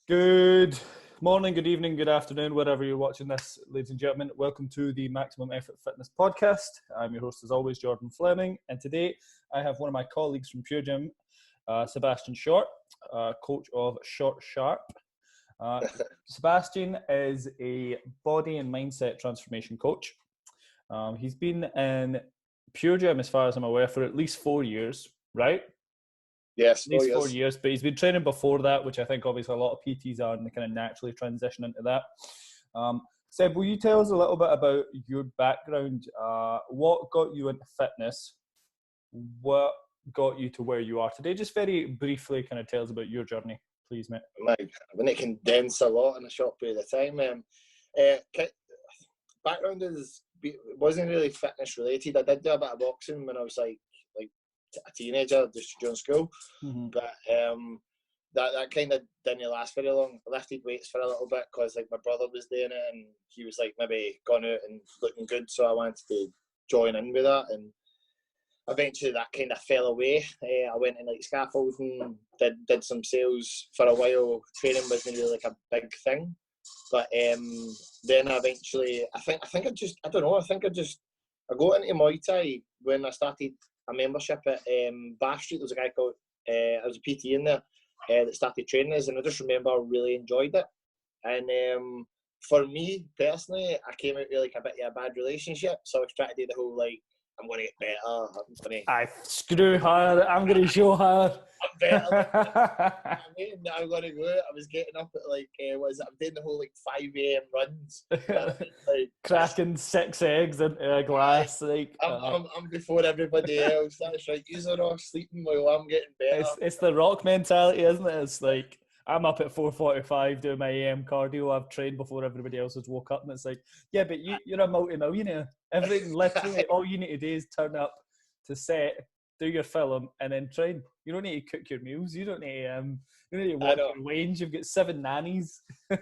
Good morning, good evening, good afternoon, wherever you're watching this, ladies and gentlemen. Welcome to the Maximum Effort Fitness Podcast. I'm your host, as always, Jordan Fleming, and today I have one of my colleagues from Pure Gym, Sebastian Short, coach of Short Sharp. Sebastian is a body and mindset transformation coach. He's been in Pure Gym, as far as I'm aware, for at least 4 years, right? Yes, At least 4 years, but he's been training before that, which I think obviously a lot of PTs are, and they kind of naturally transition into that. Seb, will you tell us a little bit about your background? What got you into fitness? What got you to where you are today? Just very briefly kind of tell us about your journey, please, mate. I've been condense a lot in a short period of time. Background wasn't really fitness related. I did do a bit of boxing when I was like a teenager, just during school. Mm-hmm. But that kind of didn't last very long. I lifted weights for a little bit because like my brother was doing it and he was like maybe gone out and looking good, so I wanted to join in with that. And eventually that kind of fell away. I went in like scaffolding, did some sales for a while. Training wasn't really like a big thing. But then eventually, I think I got into Muay Thai when I started a membership at Bath Street. There was a guy called, I was a PT in there that started training us, and I just remember I really enjoyed it. And for me personally, I came out with like a bit of a bad relationship, so I was trying to do the whole like, I'm going to get better. Screw her. I'm going to show her. I'm better. I'm going to go out. I was getting up at like, I'm doing the whole like 5 a.m. runs. Like, cracking 6 eggs into a glass. I'm before everybody else. That's right. You're all sleeping while I'm getting better. It's the Rock mentality, isn't it? It's like, I'm up at 4:45 doing my AM cardio. I've trained before everybody else has woke up, and it's like, yeah, but you're a multi-millionaire. Everything, literally, all you need to do is turn up to set, do your film, and then train. You don't need to cook your meals. You don't need to walk your range. You've got 7 nannies. I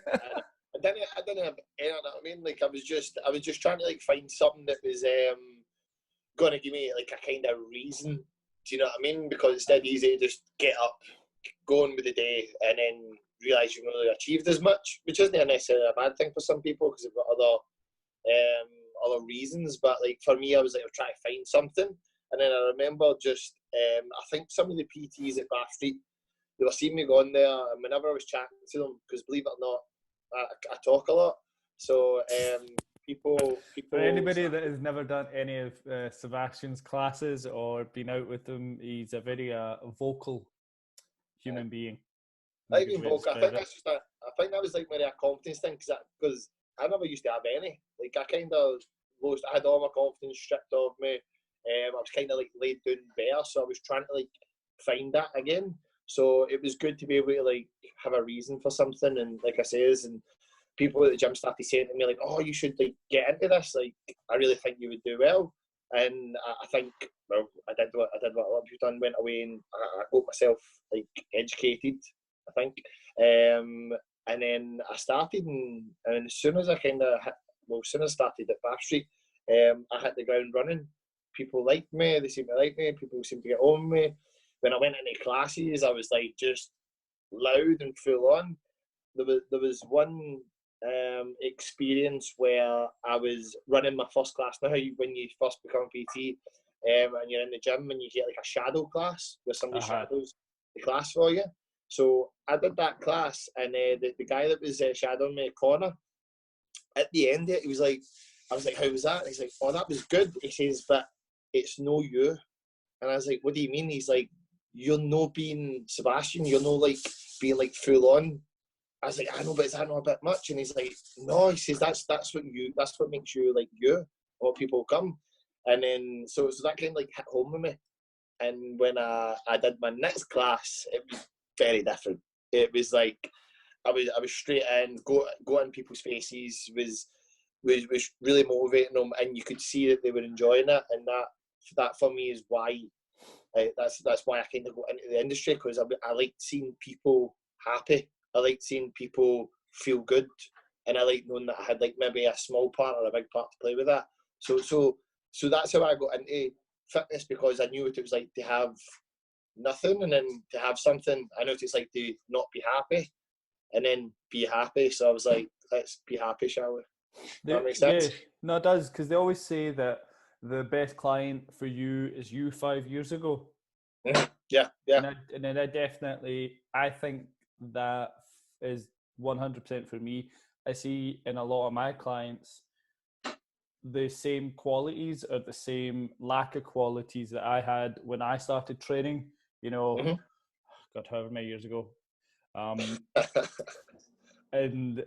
didn't have any of that. I mean, like I was just trying to like find something that was going to give me like a kind of reason. Do you know what I mean? Because it's dead easy to just get up, go on with the day, and then realise you've not really achieved as much, which isn't necessarily a bad thing for some people because they've got other reasons. But like for me, I was trying to find something, and then I remember just I think some of the PTs at Bath Street, they were seeing me going there, and whenever I was chatting to them, because believe it or not, I talk a lot, so people. For anybody that has never done any of Sebastian's classes or been out with him, he's a very vocal human being. I think that was like maybe a confidence thing because I never used to have any. Like I kind of lost. I had all my confidence stripped off me. I was kind of like laid down bare, so I was trying to like find that again. So it was good to be able to like have a reason for something. And like I says, and people at the gym started saying to me like, "Oh, you should like get into this. Like I really think you would do well." And I think, well, I did what a lot of people done. Went away and I got myself like educated, I think. And then I started, and as soon as I started at Bath Street, I hit the ground running. People liked me. They seemed to like me. People seemed to get on me. When I went into classes, I was like just loud and full on. There was one experience where I was running my first class. Now, when you first become a PT and you're in the gym and you get like a shadow class where somebody shadows the class for you. So I did that class, and the guy that was shadowing me, Connor, at the end of it, he was like, I was like, how was that? And he's like, oh, that was good. He says, but it's no you. And I was like, what do you mean? He's like, you're no being Sebastian. You're no like being like full on. I was like, I know, but is that not a bit much? And he's like, no. He says that's what makes you like you. Or people come, and then so that kind of like hit home with me. And when I did my next class, it was very different. It was like I was straight in, go in people's faces, was really motivating them, and you could see that they were enjoying it. And that for me is why that's why I kind of got into the industry, because I liked seeing people happy. I liked seeing people feel good, and I liked knowing that I had like maybe a small part or a big part to play with that. So that's how I got into fitness, because I knew what it was like to have nothing and then to have something. I know what it's like to not be happy, and then be happy. So I was like, let's be happy, shall we? That makes sense? Yeah, no, it does, because they always say that the best client for you is you 5 years ago. Yeah. And then I think that is 100% for me. I see in a lot of my clients the same qualities or the same lack of qualities that I had when I started training, God, however many years ago. And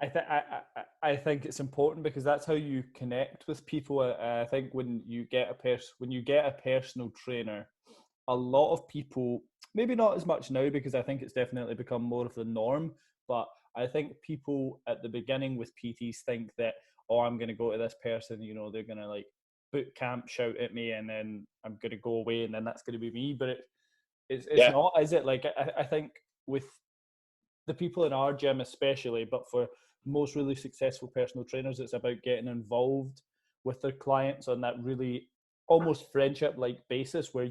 I think it's important because that's how you connect with people. I think when you get a personal trainer, a lot of people, maybe not as much now because I think it's definitely become more of the norm, but I think people at the beginning with PTs think that, oh, I'm going to go to this person, they're going to like boot camp, shout at me, and then I'm going to go away, and then that's going to be me. But it's not, is it? Like I think with the people in our gym especially, but for most really successful personal trainers, it's about getting involved with their clients on that really almost friendship like basis where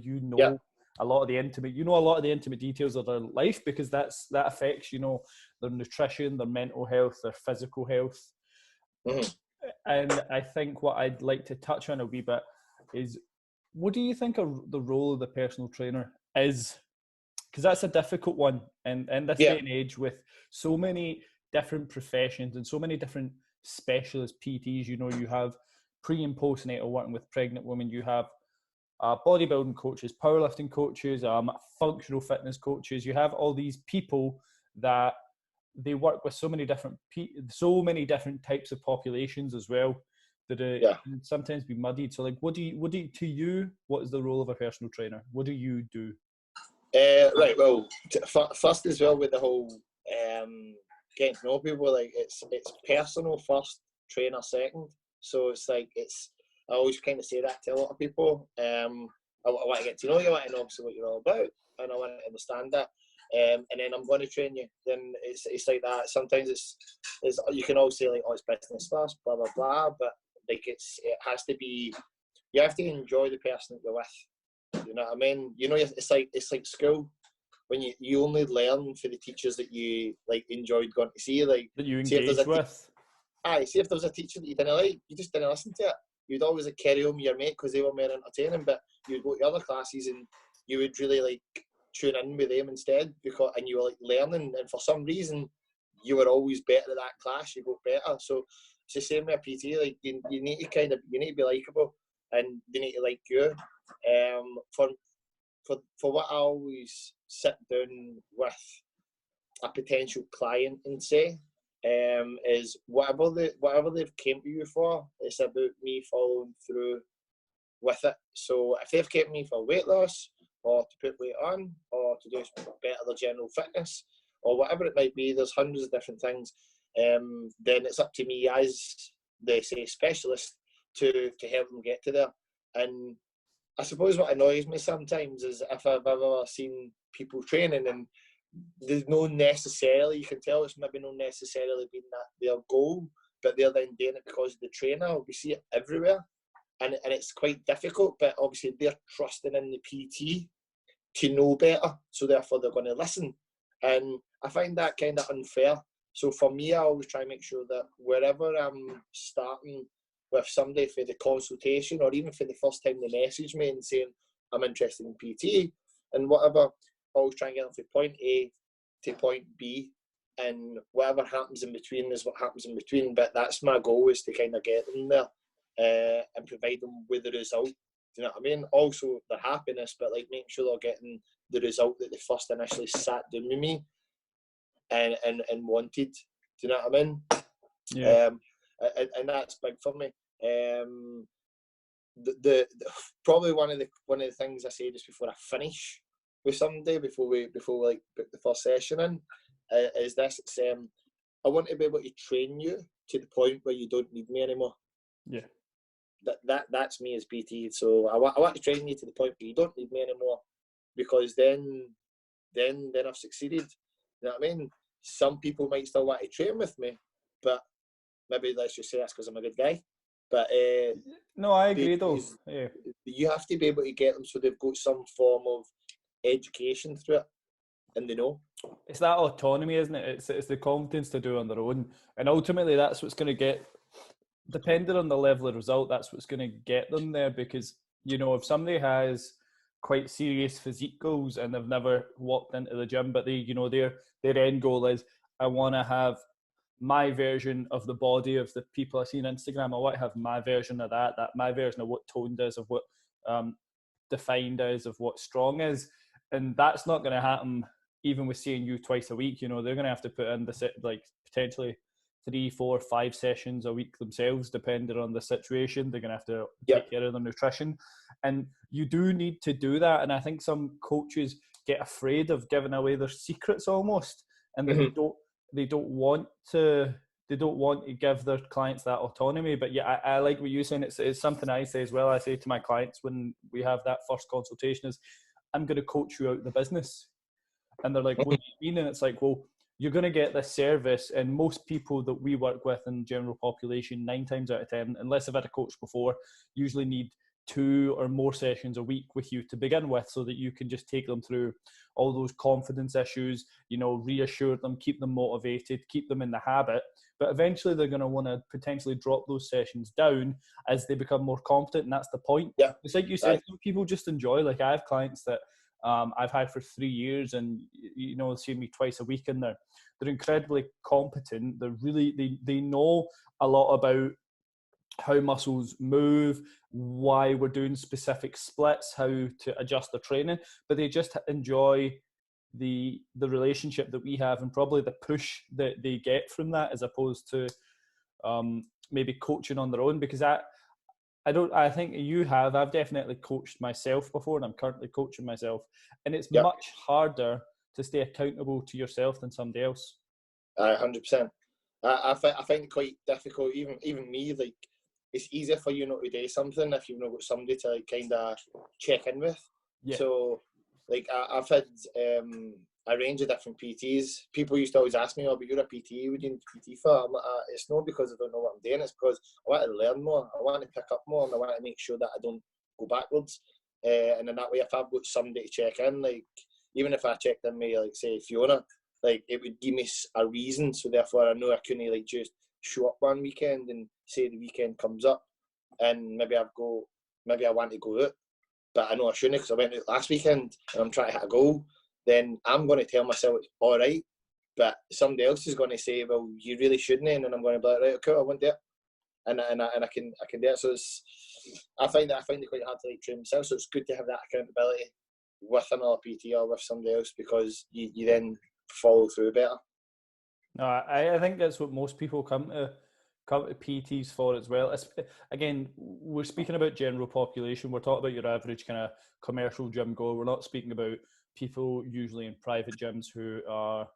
a lot of the intimate details of their life, because that affects their nutrition, their mental health, their physical health. And I think what I'd like to touch on a wee bit is, what do you think the role of the personal trainer is? Because that's a difficult one in this day and age, with so many different professions and so many different specialist PTs. You have pre and postnatal working with pregnant women. You have bodybuilding coaches, powerlifting coaches, functional fitness coaches. You have all these people that they work with so many different types of populations as well, that can sometimes be muddied. So, like, what is the role of a personal trainer? What do you do? Right. Well, first as well, with the whole getting to know people, like it's personal first, trainer second. So it's like I always kind of say that to a lot of people. I want to get to know you. I want to know obviously what you're all about, and I want to understand that. And then I'm going to train you. Then it's like that. Sometimes it's you can all say like, oh, it's business first, blah blah blah. But like it has to be. You have to enjoy the person that you're with. You know what I mean? It's like school, when you only learn for the teachers that you like enjoyed going to see, like that you engage with. See if there was a teacher that you didn't like, you just didn't listen to it. You'd always like carry on with your mate because they were more entertaining, but you'd go to other classes and you would really like tune in with them instead, and you were like learning, and for some reason you were always better at that class. You got better. So it's the same with a PT. Like you need to be likable, and they need to like you. For what I always sit down with a potential client and say, is whatever they've came to you for, it's about me following through with it. So if they've came to me for weight loss, or to put weight on, or to just better their general fitness, or whatever it might be, there's hundreds of different things. Then it's up to me as the specialist to help them get to there. And I suppose what annoys me sometimes is if I've ever seen people training and there's no necessarily, you can tell it's maybe not necessarily been that their goal, but they're then doing it because of the trainer. We see it everywhere, and it's quite difficult, but obviously they're trusting in the PT to know better, so therefore they're going to listen. And I find that kind of unfair. So for me, I always try and make sure that wherever I'm starting with somebody for the consultation, or even for the first time they message me and saying I'm interested in PT and whatever, I always try and get them from point A to point B, and whatever happens in between is what happens in between. But that's my goal, is to kind of get them there and provide them with the result. Do you know what I mean? Also their happiness, but like making sure they're getting the result that they first initially sat down with me and wanted. Do you know what I mean? Yeah. And that's big for me. The probably one of the things I say just before I finish with somebody, before we like put the first session in, is this: it's, I want to be able to train you to the point where you don't need me anymore. Yeah. That's me as PT. So I want to train you to the point where you don't need me anymore, because then I've succeeded. You know what I mean? Some people might still want to train with me, but maybe let's just say that's because I'm a good guy. But no, I agree though. Yeah. You have to be able to get them so they've got some form of education through it, and they know. it's that autonomy, isn't it? It's the confidence to do on their own, and ultimately that's what's going to get, depending on the level of result, that's what's going to get them there. Because if somebody has quite serious physique goals and they've never walked into the gym, but their end goal is, I want to have my version of the body of the people I see on Instagram. I want to have my version of that my version of what tone does, of what defined is, of what strong is, and that's not going to happen even with seeing you twice a week. They're going to have to put in potentially 3, 4, 5 sessions a week themselves, depending on the situation. They're going to have to take care of their nutrition, and you do need to do that. And I think some coaches get afraid of giving away their secrets almost, and they don't want to give their clients that autonomy. But yeah, I like what you're saying. It's something I say as well. I say to my clients when we have that first consultation is, I'm going to coach you out the business. And they're like, what do you mean? And it's like, well, you're going to get this service, and most people that we work with in general population, 9 times out of 10, unless they've had a coach before, usually need 2 or more sessions a week with you to begin with, so that you can just take them through all those confidence issues, reassure them, keep them motivated, keep them in the habit. But eventually they're going to want to potentially drop those sessions down as they become more confident, and that's the point. Yeah. It's like you said, some people just enjoy, like I have clients that I've had for 3 years, and see me twice a week, and they're incredibly competent. They're really they know a lot about how muscles move, why we're doing specific splits, how to adjust the training, but they just enjoy the relationship that we have, and probably the push that they get from that, as opposed to maybe coaching on their own. Because I think I've definitely coached myself before, and I'm currently coaching myself, and it's much harder to stay accountable to yourself than somebody else. 100%. I find it quite difficult, even me, like, it's easier for you not to do something if you've not got somebody to kind of check in with. Yeah. So, like, I've had a range of different PTs. People used to always ask me, "Oh, but you're a PT. What do you need a PT for?" I'm like, it's not because I don't know what I'm doing. It's because I want to learn more. I want to pick up more, and I want to make sure that I don't go backwards. And in that way, if I've got somebody to check in, like, even if I checked in with, like, say, Fiona, like, it would give me a reason. So therefore, I know I couldn't, like, just show up one weekend and say the weekend comes up and maybe I want to go out, but I know I shouldn't because I went out last weekend and I'm trying to hit a goal. Then I'm going to tell myself it's all right, but somebody else is going to say, well, you really shouldn't, and then I'm going to be like, right, okay, I won't do it, and I can do it. So I find it quite hard to, like, train myself. So it's good to have that accountability with another PT or with somebody else, because you then follow through better. No, I think that's what most people come to PTs for as well. Again, we're speaking about general population. We're talking about your average kind of commercial gym goer. We're not speaking about people usually in private gyms who are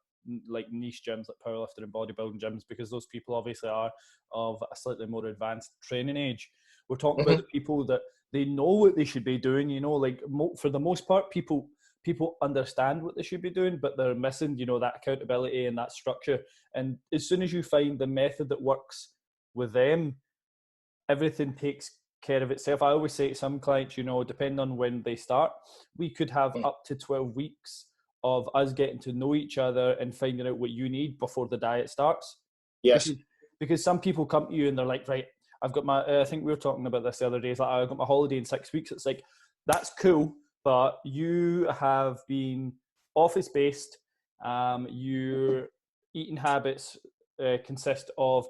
like niche gyms like powerlifting and bodybuilding gyms, because those people obviously are of a slightly more advanced training age. We're talking about the people that they know what they should be doing, like for the most part, people understand what they should be doing, but they're missing, that accountability and that structure. And as soon as you find the method that works with them, everything takes care of itself. I always say to some clients, depending on when they start, we could have up to 12 weeks of us getting to know each other and finding out what you need before the diet starts. Yes. Because some people come to you and they're like, right, I've got my, I think we were talking about this the other day, it's like, I've got my holiday in 6 weeks. It's like, that's cool, but you have been office-based, your eating habits consist of,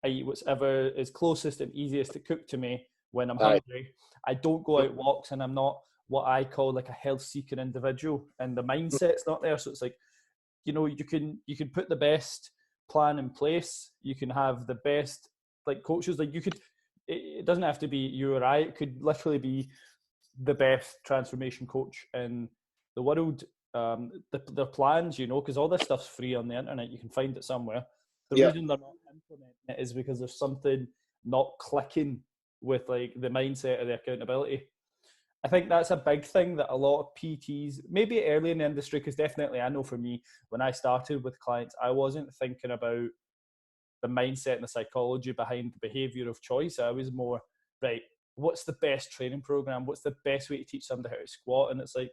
I eat whatever is closest and easiest to cook to me when I'm hungry. I don't go out walks, and I'm not what I call like a health-seeking individual, and the mindset's not there. So it's like, you can put the best plan in place, you can have the best like coaches, like it doesn't have to be you or I, it could literally be the best transformation coach in the world. The plans, because all this stuff's free on the internet, you can find it somewhere. The reason they're not implementing it is because there's something not clicking with like the mindset of the accountability. I think that's a big thing that a lot of PTs, maybe early in the industry, because definitely I know for me, when I started with clients, I wasn't thinking about the mindset and the psychology behind the behaviour of choice. I was more, right, what's the best training program? What's the best way to teach somebody how to squat? And it's like,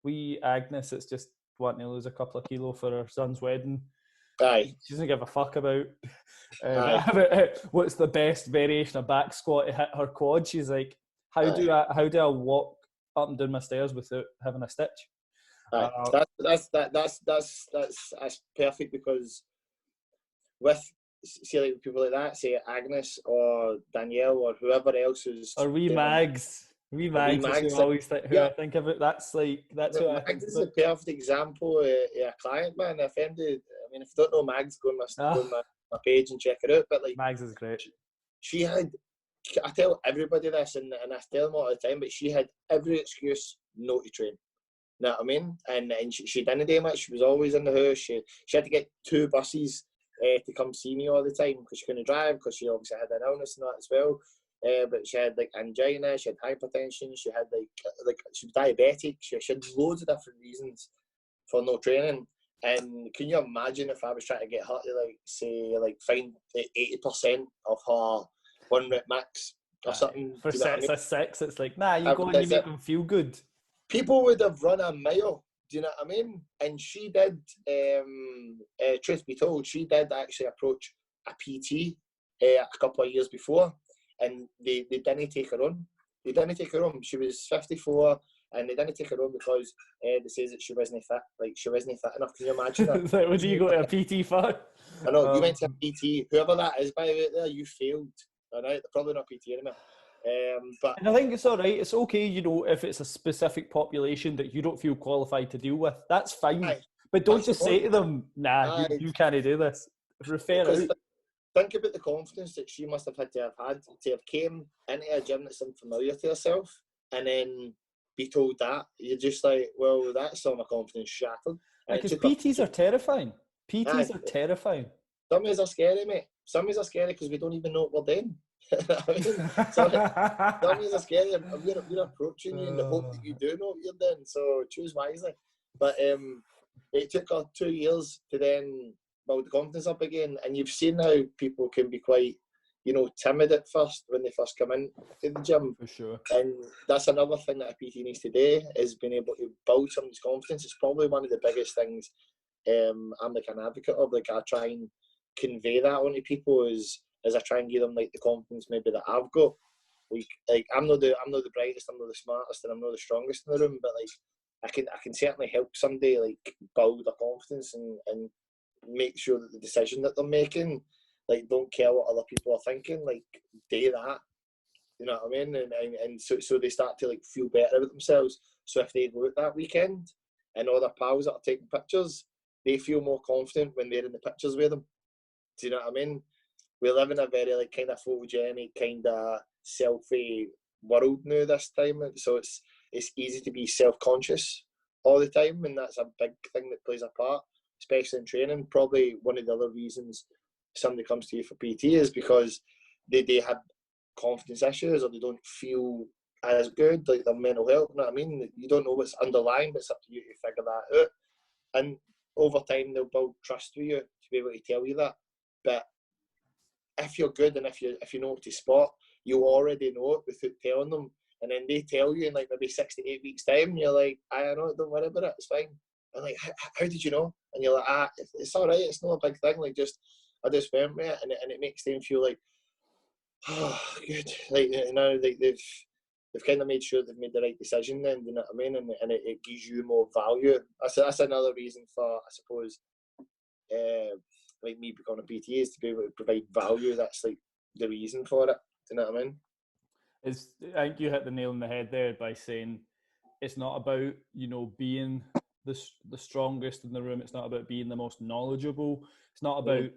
we Agnes, it's just wanting to lose a couple of kilo for her son's wedding. Aye. She doesn't give a fuck about, Aye. what's the best variation of back squat to hit her quad. She's like, how do I walk up and down my stairs without having a stitch? That's perfect, because with, see, like people like that, say Agnes or Danielle or whoever else is, or wee Mags. Wee Mags is who I always think, I think of it. That's who I think. Mags is a perfect example of a client, man. If you don't know Mags, go on my page and check it out. But like, Mags is great. She had, I tell everybody this, and I tell them all the time, but she had every excuse not to train. You know what I mean? And she didn't do much. She was always in the house. She had to get 2 buses to come see me all the time, because she couldn't drive, because she obviously had an illness and that as well. But she had like angina, she had hypertension, she had like she was diabetic. She had loads of different reasons for no training. And can you imagine if I was trying to get her to find 80% of her 1 rep max or something? For sets of 6, it's like, nah, you go and you make them feel good. People would have run a mile. Do you know what I mean? And she did, truth be told, she did actually approach a PT a couple of years before, and they didn't take her on. They didn't take her on. She was 54, and they didn't take her on because they says that she wasn't fit. Like, she wasn't fit enough. Can you imagine that? What do you go to a PT for? I know, you went to a PT. Whoever that is, by the way, there, you failed. All right? They're probably not PT anymore. But and I think it's all right. It's okay, if it's a specific population that you don't feel qualified to deal with. That's fine. Aye. But don't just say to them, nah, you can't do this. Refer out. Think about the confidence that she must have had to have came into a gym that's unfamiliar to herself, and then be told that. You're just like, well, that's all my confidence shattered. Because PTs are terrifying. PTs are terrifying. Some ways are scary, mate. Some ways are scary because we don't even know what we're doing. I mean, some ways are scary. We're approaching you in the hope that you do know what you're doing. So choose wisely. But it took her 2 years to then build the confidence up again. And you've seen how people can be quite, timid at first when they first come in to the gym. For sure. And that's another thing that a PT needs to do, is being able to build somebody's confidence. It's probably one of the biggest things I'm like an advocate of. Like, I try and convey that onto people as I try and give them like the confidence maybe that I've got. Like I'm not the brightest, I'm not the smartest, and I'm not the strongest in the room, but like I can certainly help somebody like build their confidence and make sure that the decision that they're making, like, don't care what other people are thinking, like, do that. You know what I mean? And so they start to like feel better about themselves. So if they go out that weekend and all their pals that are taking pictures, they feel more confident when they're in the pictures with them. Do you know what I mean? We live in a very like kind of photogenic, kind of selfie world now this time, so it's easy to be self-conscious all the time, and that's a big thing that plays a part, especially in training. Probably one of the other reasons somebody comes to you for PT is because they have confidence issues, or they don't feel as good, like their mental health. You know what I mean? You don't know what's underlying, but it's up to you to figure that out. And over time, they'll build trust with you to be able to tell you that. But if you're good and if you know what to spot, you already know it without telling them. And then they tell you in like maybe 6 to 8 weeks' time, and you're like, I don't know, don't worry about it, it's fine. And like, how did you know? And you're like, it's all right, it's not a big thing. Like, I just went with it, and it makes them feel like, oh, good. Like, like they've kind of made sure they've made the right decision then, you know what I mean? And it gives you more value. That's another reason for, I suppose, like me becoming a PT, is to be able to provide value. That's like the reason for it. Do you know what I mean? I think you hit the nail on the head there by saying it's not about, being the strongest in the room. It's not about being the most knowledgeable. It's not about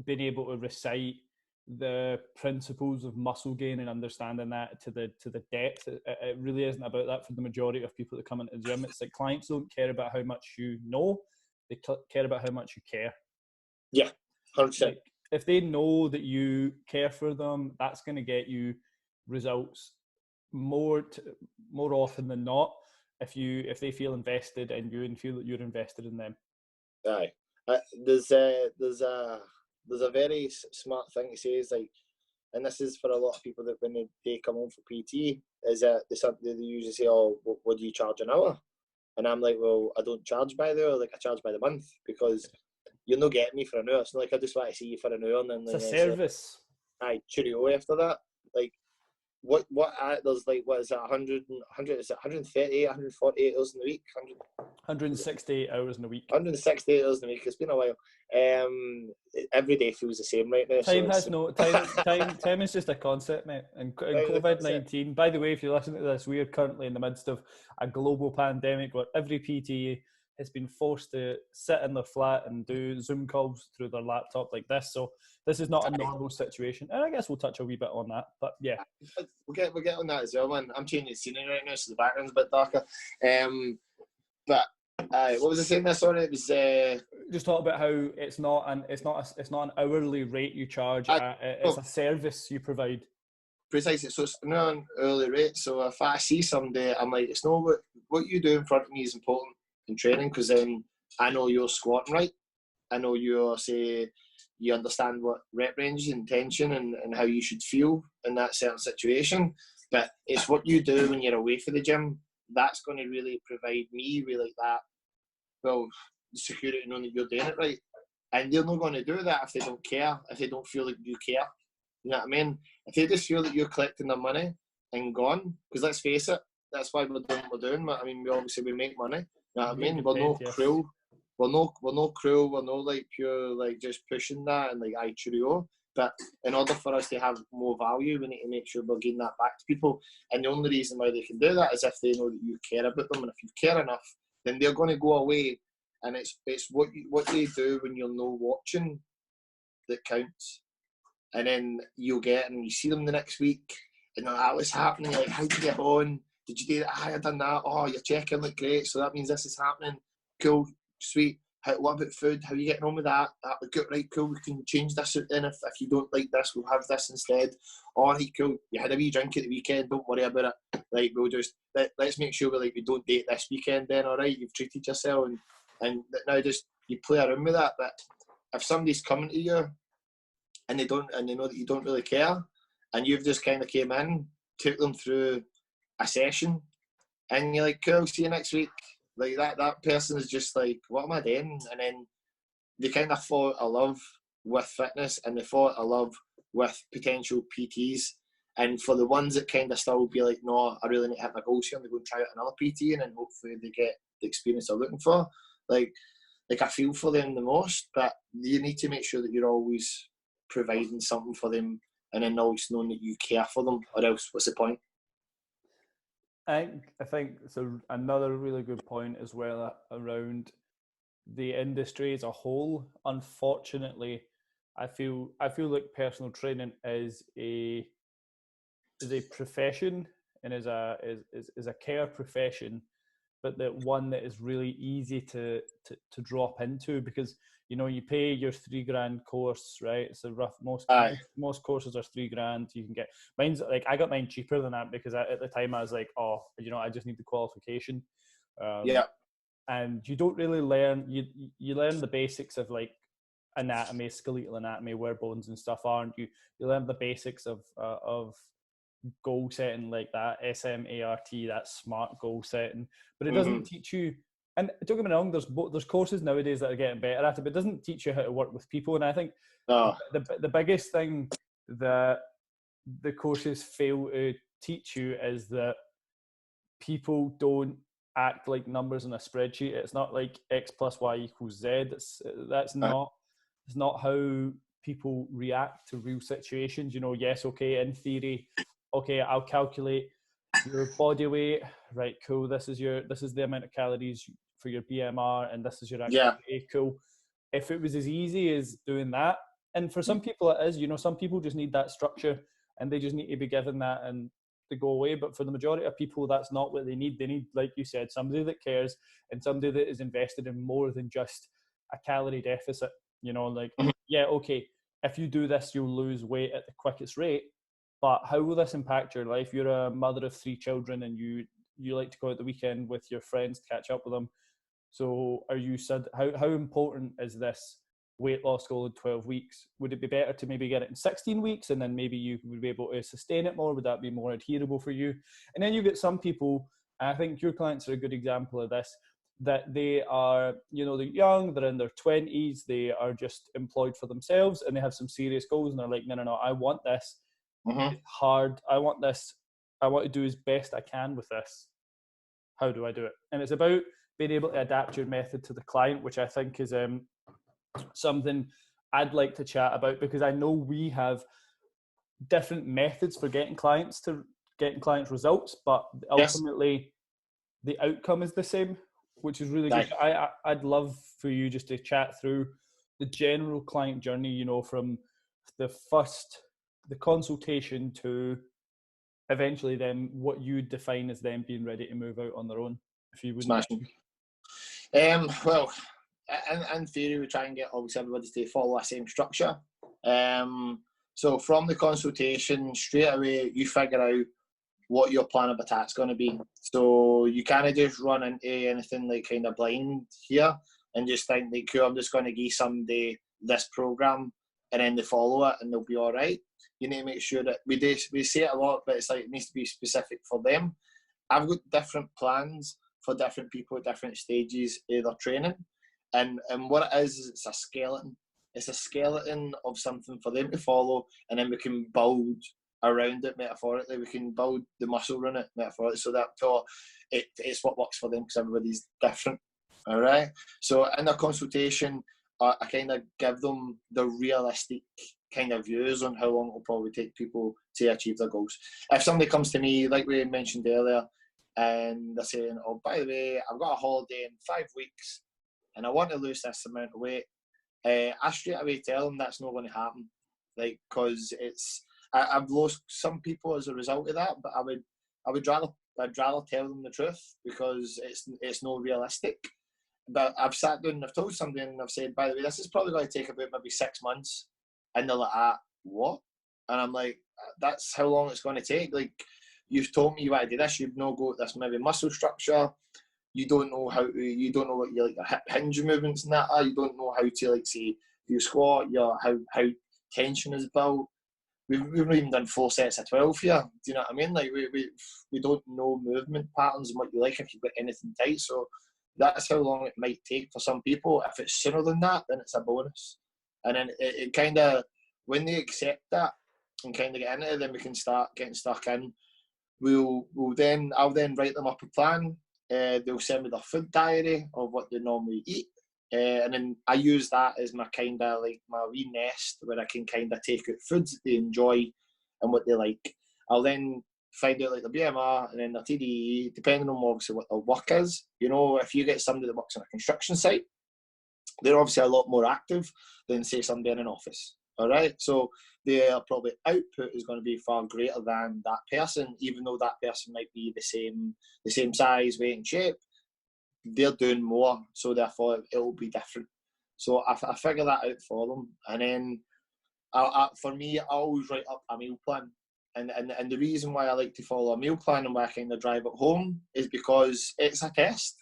being able to recite the principles of muscle gain and understanding that to the depth. It really isn't about that for the majority of people that come into the gym. It's like clients don't care about how much you know. They care about how much you care. Yeah, 100%. Like, if they know that you care for them, that's going to get you results more often than not. If they feel invested in you and feel that you're invested in them. Aye, there's a very smart thing to say, is like, and this is for a lot of people, that when they come home for PT, is that they usually say, "Oh, what do you charge an hour?" And I'm like, well, I don't charge by the hour, like I charge by the month, because you're not getting me for an hour. It's not like I just want to see you for an hour and then It's a service. Aye, cheerio after that. Like, there's like, what is it, 100, is it 138, 148 hours in the week? 168 hours in a week. 168 hours in a week. It's been a while. Every day feels the same right now. Time has no time is just a concept, mate. And COVID-19. By the way, if you're listening to this, we are currently in the midst of a global pandemic where every PT has been forced to sit in their flat and do Zoom calls through their laptop like this. So this is not a normal situation, and I guess we'll touch a wee bit on that. But yeah, we'll get on that as well, man. I'm changing the scenery right now, so the background's a bit darker. But what was I saying there? Sorry, it was just talk about how it's not an hourly rate you charge. It's a service you provide. Precisely. So it's not an hourly rate. So if I see somebody, I'm like, it's not what you do in front of me is important in training, because then I know you're squatting right. I know you understand what rep range, intention, and how you should feel in that certain situation. But it's what you do when you're away from the gym that's going to really provide me really that, well, the security knowing that you're doing it right. And they're not going to do that if they don't care, if they don't feel like you care. You know what I mean? If they just feel that you're collecting their money and gone, because let's face it, that's why we're doing what we're doing. I mean, we make money. You know what I mean? We're not cruel. We're not cruel. We're not like pure, like just pushing that and like, aye, cheerio. But in order for us to have more value, we need to make sure we're giving that back to people. And the only reason why they can do that is if they know that you care about them. And if you care enough, then they're going to go away. And it's what they do when you're not watching that counts. And then you'll get and you see them the next week and that was happening. Like, how'd you get on? Did you do that? I had done that. Oh, you're checking, like, great. So that means this is happening. Cool, sweet. What about food? How are you getting on with that? Good, right, cool. We can change this then. If you don't like this, we'll have this instead. All right, cool. You had a wee drink at the weekend. Don't worry about it. Like, we'll just let's make sure we don't date this weekend. Then, all right, you've treated yourself, and now just you play around with that. But if somebody's coming to you and they know that you don't really care, and you've just kind of came in, took them through a session, and you're like, cool, see you next week. Like that person is just like, what am I doing? And then they kind of fall out of love with fitness, and they fall out of love with potential PTs. And for the ones that kind of still be like, no, I really need to hit my goals here, and they go and try out another PT, and then hopefully they get the experience they're looking for. Like I feel for them the most, but you need to make sure that you're always providing something for them, and then always knowing that you care for them, or else what's the point? I think so. Another really good point as well around the industry as a whole. Unfortunately, I feel like personal training is a profession and is a care profession, but that one that is really easy to drop into, because you pay your $3,000 course, right? It's a rough most courses are $3,000. You can get mine's like I got mine cheaper than that because at the time I was like, oh, I just need the qualification. And you don't really learn. You learn the basics of like anatomy, skeletal anatomy, where bones and stuff are, and you learn the basics of goal setting, like that SMART, that SMART goal setting, but it doesn't teach you. And don't get me wrong, there's courses nowadays that are getting better at it, but it doesn't teach you how to work with people. And I think the biggest thing that the courses fail to teach you is that people don't act like numbers in a spreadsheet. It's not like X plus Y equals Z. It's not how people react to real situations. Yes, okay, in theory, okay, I'll calculate your body weight, right? Cool. This is the amount of calories for your BMR, and this is your activity. Cool. If it was as easy as doing that, and for some people it is, some people just need that structure and they just need to be given that and to go away. But for the majority of people, that's not what they need. They need, like you said, somebody that cares and somebody that is invested in more than just a calorie deficit. Yeah, okay, if you do this, you'll lose weight at the quickest rate. But how will this impact your life? You're a mother of 3 children and you like to go out the weekend with your friends to catch up with them. So how important is this weight loss goal in 12 weeks? Would it be better to maybe get it in 16 weeks and then maybe you would be able to sustain it more? Would that be more adherable for you? And then you get some people, and I think your clients are a good example of this, that they are, you know, they're young, they're in their 20s, they are just employed for themselves, and they have some serious goals, and they're like, no, I want this. It's hard. I want this. I want to do as best I can with this. How do I do it? And it's about being able to adapt your method to the client, which I think is something I'd like to chat about, because I know we have different methods for getting clients results, but ultimately the outcome is the same, which is really good. I'd love for you just to chat through the general client journey, you know, from the consultation to eventually then what you define as them being ready to move out on their own, if you wouldn't. Smashing. Well, in theory, we try and get obviously everybody to follow the same structure. So from the consultation, straight away, you figure out what your plan of attack's going to be. So you can't just run into anything like kind of blind here and just think like, cool, I'm just going to give somebody this program and then they follow it and they'll be all right. You need to make sure that we say it a lot, but it's like it needs to be specific for them. I've got different plans for different people at different stages of their training. And what it is it's a skeleton. It's a skeleton of something for them to follow, and then we can build around it metaphorically. We can build the muscle around it metaphorically, so that it's what works for them, because everybody's different. All right. So in the consultation, I kind of give them the realistic kind of views on how long it will probably take people to achieve their goals. If somebody comes to me, like we mentioned earlier, and they're saying, "Oh, by the way, I've got a holiday in 5 weeks, and I want to lose this amount of weight," I straight away tell them that's not going to happen, like, because I've lost some people as a result of that. But I'd rather tell them the truth, because it's not realistic. But I've sat down and I've told somebody and I've said, by the way, this is probably going to take about maybe 6 months, and they're like, what? And I'm like, that's how long it's going to take. Like, you've told me you want to do this, you've not got this maybe muscle structure. You don't know what your like hip hinge movements and that are. You don't know how to, like, say, do squat, how tension is built. We've not even done 4 sets of 12 here. Do you know what I mean? Like, we don't know movement patterns and what you like if you've got anything tight. So that's how long it might take for some people. If it's sooner than that, then it's a bonus. And then it kind of, when they accept that and kind of get into it, then we can start getting stuck in. I'll then write them up a plan. They'll send me their food diary of what they normally eat, and then I use that as my kind of like my wee nest where I can kind of take out foods that they enjoy and what they like. I'll then find out like the BMR and then the TDE, depending on obviously what their work is. You know, if you get somebody that works on a construction site, they're obviously a lot more active than, say, somebody in an office. All right, so their probably output is going to be far greater than that person, even though that person might be the same size, weight, and shape. They're doing more, so therefore it will be different. So I figure that out for them, and then for me, I always write up a meal plan. And the reason why I like to follow a meal plan and why I kind of drive it home is because it's a test.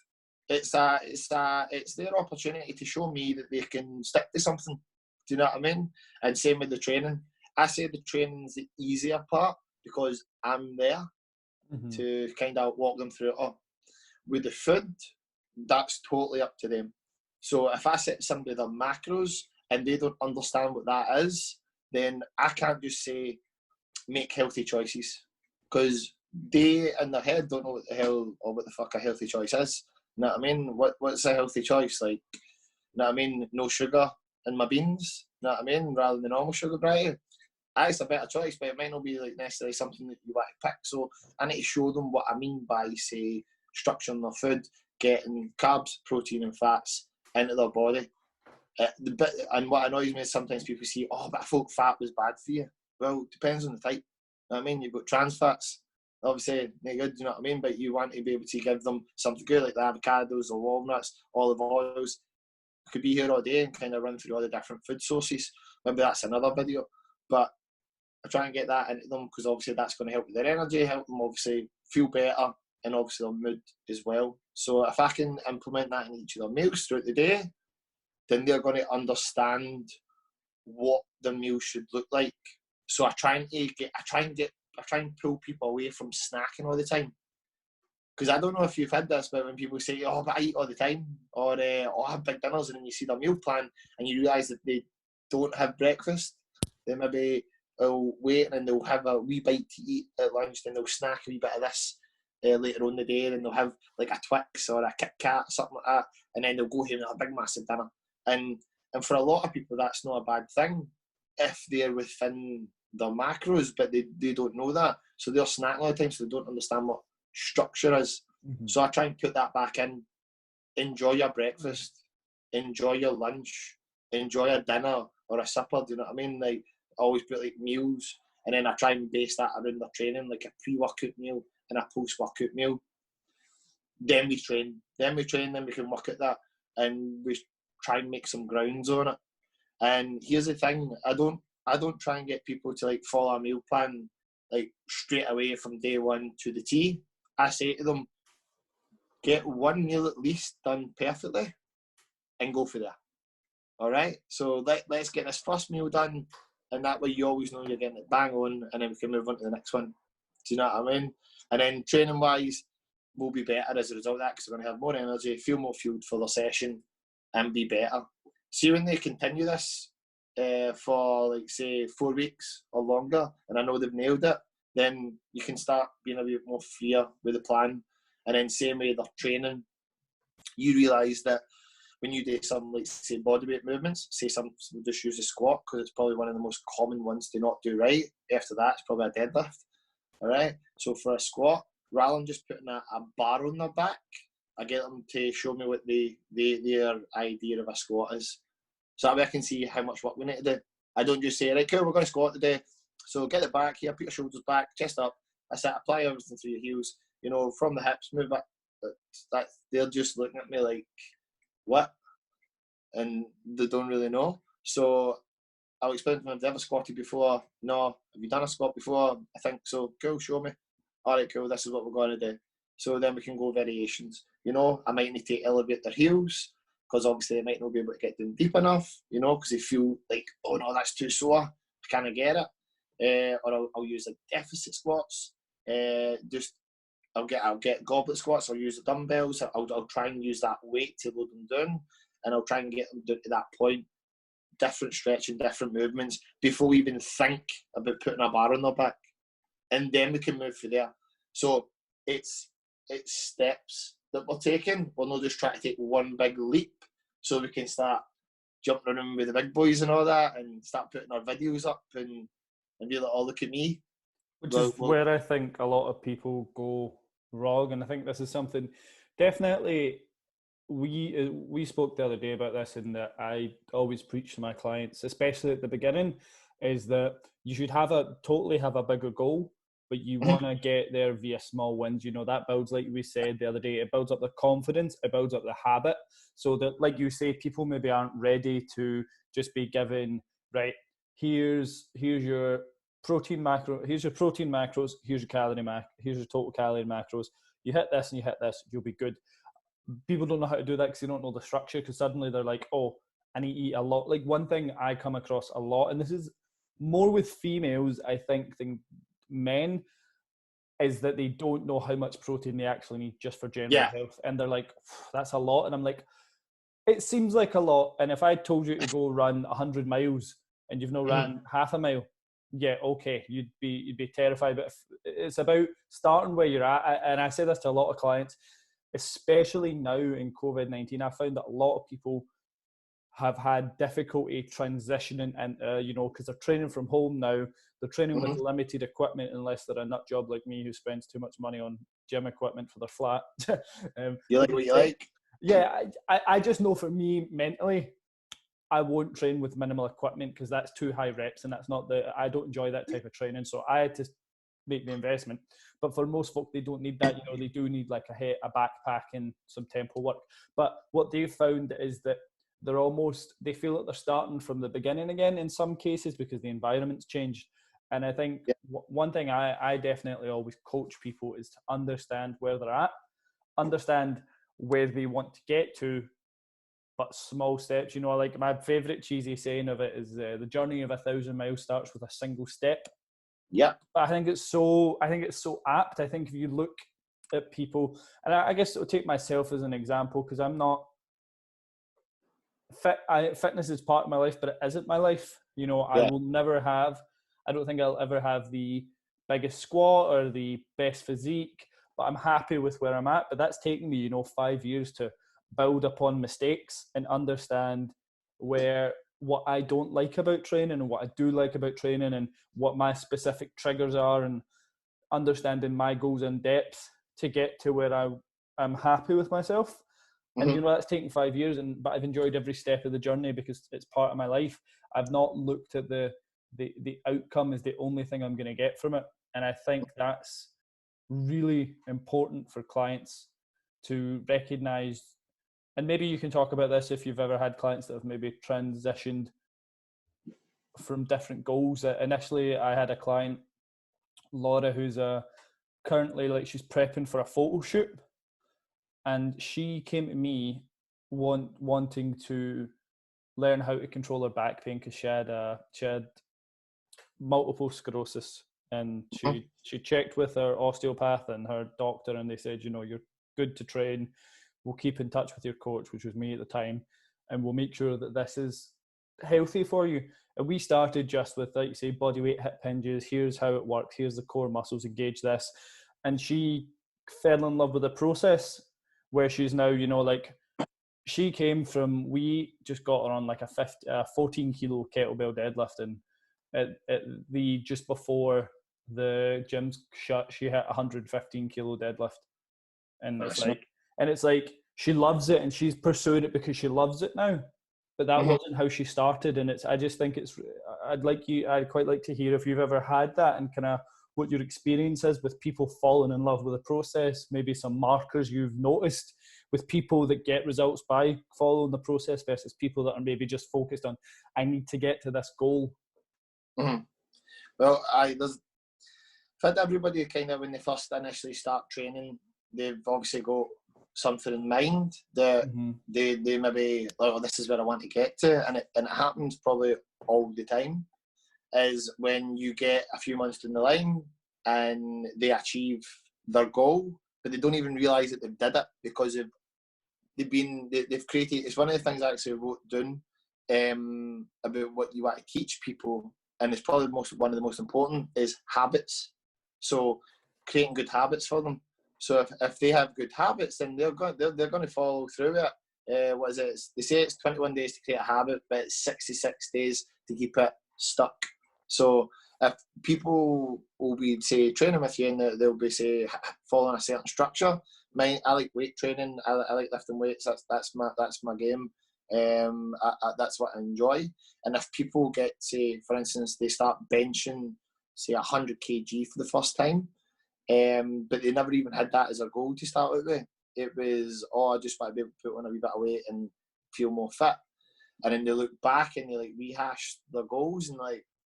It's their opportunity to show me that they can stick to something. Do you know what I mean? And same with the training. I say the training's the easier part because I'm there to kind of walk them through it. Oh, with the food, that's totally up to them. So if I set somebody their macros and they don't understand what that is, then I can't just say make healthy choices, because they in their head don't know what the hell or what the fuck a healthy choice is. You know what I mean? What's a healthy choice? Like, you know what I mean? No sugar in my beans, you know what I mean? Rather than normal sugar variety. It's a better choice, but it might not be like necessarily something that you want to pick. So I need to show them what I mean by, say, structuring their food, getting carbs, protein and fats into their body. And what annoys me is sometimes people say, oh, but I thought fat was bad for you. Well, it depends on the type. You know what I mean? You've got trans fats, obviously, they're good, you know what I mean? But you want to be able to give them something good, like the avocados, the walnuts, olive oils. I could be here all day and kind of run through all the different food sources. Maybe that's another video. But I try and get that into them, because obviously that's going to help with their energy, help them obviously feel better, and obviously their mood as well. So if I can implement that in each of their meals throughout the day, then they're going to understand what the meal should look like. So I try and pull people away from snacking all the time. because I don't know if you've had this, but when people say, oh, but I eat all the time, or oh, I have big dinners, and then you see their meal plan and you realise that they don't have breakfast, they maybe will wait and they'll have a wee bite to eat at lunch, then they'll snack a wee bit of this later on in the day, and they'll have like a Twix or a Kit Kat, something like that, and then they'll go home and have a big massive dinner. And for a lot of people, that's not a bad thing if they're within their macros, but they don't know that. So they're snacking all the time, so they don't understand what structure is. Mm-hmm. So I try and put that back in. Enjoy your breakfast, enjoy your lunch, enjoy a dinner or a supper, do you know what I mean? Like, I always put like meals, and then I try and base that around their training, like a pre-workout meal and a post-workout meal. Then we train, then we can work at that, and we try and make some grounds on it. And here's the thing, I don't try and get people to like follow a meal plan like straight away from day one to the T. I say to them, get one meal at least done perfectly and go for that. All right? So let's get this first meal done, and that way you always know you're getting it bang on, and then we can move on to the next one. Do you know what I mean? And then training-wise, we'll be better as a result of that, because we're going to have more energy, feel more fueled for the session, and be better. See, when they continue this for, like, say, 4 weeks or longer, and I know they've nailed it, then you can start being a bit more freer with the plan. And then same way they're training, you realise that when you do some, like, say, bodyweight movements, say some just use a squat, because it's probably one of the most common ones to not do right. After that, it's probably a deadlift. All right? So for a squat, rather than just putting a bar on their back, I get them to show me what their idea of a squat is. So that way I can see how much work we need to do. I don't just say, right, cool, we're going to squat today. So get it back here, put your shoulders back, chest up. I said, apply everything through your heels. You know, from the hips, move it. They're just looking at me like, what? And they don't really know. So I'll explain to them, have they ever squatted before? No. Have you done a squat before? I think so. Cool, show me. All right, cool, this is what we're going to do. So then we can go variations. You know, I might need to elevate their heels, because obviously they might not be able to get them deep enough, you know, because they feel like, oh no, that's too sore, I can't get it. Or I'll use like deficit squats. I'll get goblet squats. I'll use the dumbbells. I'll try and use that weight to load them down, and I'll try and get them down to that point. Different stretching, different movements before we even think about putting a bar on their back, and then we can move from there. So it's steps that we're taking. We're not just trying to take one big leap, so we can start jumping around with the big boys and all that, and start putting our videos up and be like, oh, look at me. Which is where I think a lot of people go wrong, and I think this is something definitely we spoke the other day about this, and that I always preach to my clients, especially at the beginning, is that you should totally have a bigger goal, but you want to get there via small wins. You know, that builds, like we said the other day, it builds up the confidence, it builds up the habit, so that, like you say, people maybe aren't ready to just be given, right, here's your protein macro, here's your protein macros, here's your total calorie macros. You hit this and you hit this, you'll be good. People don't know how to do that because they don't know the structure, because suddenly they're like, oh, I need to eat a lot. Like, one thing I come across a lot, and this is more with females, I think, than men, is that they don't know how much protein they actually need just for general health. And they're like, that's a lot. And I'm like, it seems like a lot. And if I told you to go run 100 miles and you've not ran half a mile, yeah, okay, you'd be terrified. But it's about starting where you're at. And I say this to a lot of clients, especially now in COVID-19. I found that a lot of people have had difficulty transitioning, and you know, because they're training from home now. They're training with limited equipment, unless they're a nut job like me who spends too much money on gym equipment for their flat. You like what you like? Yeah, I just know, for me mentally, I won't train with minimal equipment, because that's too high reps, and I don't enjoy that type of training. So I had to make the investment. But for most folk, they don't need that. You know, they do need like a backpack and some tempo work. But what they've found is that they feel like they're starting from the beginning again in some cases, because the environment's changed. And I think one thing I definitely always coach people is to understand where they're at, understand where they want to get to, but small steps. You know, like, my favourite cheesy saying of it is the journey of 1,000 miles starts with a single step. Yeah. But I think it's so apt. I think if you look at people, and I guess I'll take myself as an example, because I'm not fit. Fitness is part of my life, but it isn't my life. You know, I will never have. I don't think I'll ever have the biggest squat or the best physique, but I'm happy with where I'm at. But that's taken me, 5 years to build upon mistakes and understand what I don't like about training and what I do like about training, and what my specific triggers are, and understanding my goals in depth to get to where I'm happy with myself. And that's taken 5 years, but I've enjoyed every step of the journey because it's part of my life. I've not looked at the outcome as the only thing I'm going to get from it. And I think that's really important for clients to recognize. And maybe you can talk about this if you've ever had clients that have maybe transitioned from different goals. Initially, I had a client, Laura, who's currently she's prepping for a photo shoot. And she came to me wanting to learn how to control her back pain because she had multiple sclerosis, and she checked with her osteopath and her doctor, and they said, you're good to train. We'll keep in touch with your coach, which was me at the time, and we'll make sure that this is healthy for you. And we started just with, like you say, body weight hip hinges. Here's how it works. Here's the core muscles. Engage this. And she fell in love with the process, where she's now, she came from, we just got her on like a 14 kilo kettlebell deadlift, and just before the gyms shut, she hit 115 kilo deadlift. And it's like she loves it, and she's pursued it because she loves it now. But that wasn't how she started. And I just think I'd quite like to hear if you've ever had that, and kind of what your experience is with people falling in love with the process, maybe some markers you've noticed with people that get results by following the process versus people that are maybe just focused on, I need to get to this goal. Well, for everybody kind of when they first initially start training, they've obviously got something in mind that they maybe, this is where I want to get to, and it happens probably all the time, is when you get a few months down the line and they achieve their goal, but they don't even realise that they've did it because they've created. It's one of the things I actually wrote down about what you want to teach people, and it's probably one of the most important is habits. So creating good habits for them. So if they have good habits, then they're going to follow through it. What is it? They say it's 21 days to create a habit, but it's 66 days to keep it stuck. So if people will be, say, training with you, and they'll be, say, following a certain structure. I like weight training. I like lifting weights. That's my game. That's what I enjoy. And if people get, say, for instance, they start benching, say, 100 kg for the first time, but they never even had that as a goal to start with. It was, I just want to be able to put on a wee bit of weight and feel more fit. And then they look back and they rehash their goals and